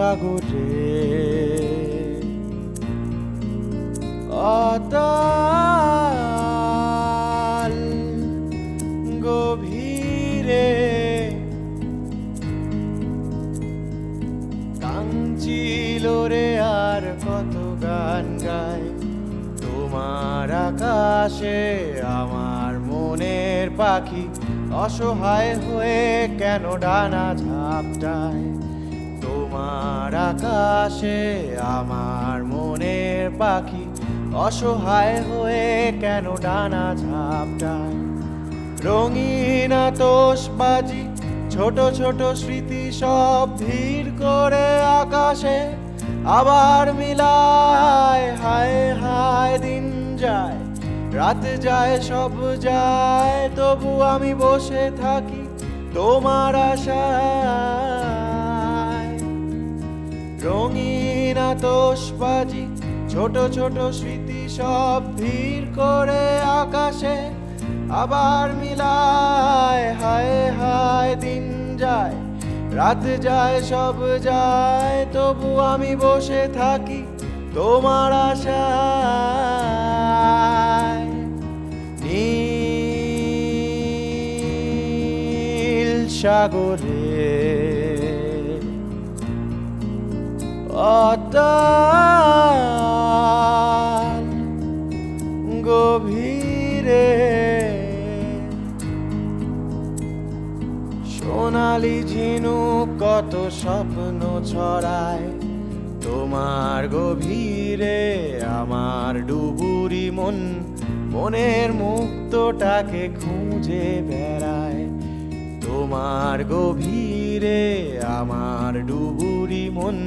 সাগরে অতল গভীরে কাঞ্চিল রে আর কত গান গায় তোমার আকাশে আমার মনের পাখি অসহায় হয়ে কেন ডানা ঝাপটায় তোমার আকাশে আমার মনের পাখি অসহায় হয়ে কেন ডানা ঝাপটায় রঙিন আতশবাজি ছোট ছোট স্মৃতি সব ভিড় করে আকাশে আবার মিলায় হায় হায় দিন যায় রাত যায় সব যায় তবু আমি বসে থাকি তোমার আশায় রঙিন আতশবাজি ছোট ছোট স্মৃতি সব ভিড় করে আকাশে আবার মিলায় হায় হায় দিন যায় রাত যায় সব যায় তবু আমি বসে থাকি তোমার আশায় নীল সাগরে অতল গভীরে সোনালি ঝিনুক কত স্বপ্ন ছড়ায় তোমার গভীরে আমার ডুবুরি মন মনের মুক্তটাকে খুঁজে বেড়ায় তোমার গভীরে আমার ডুবুরি মন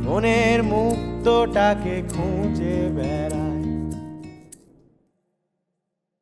মনের মুক্তটাকে খুঁজে বেড়ায়।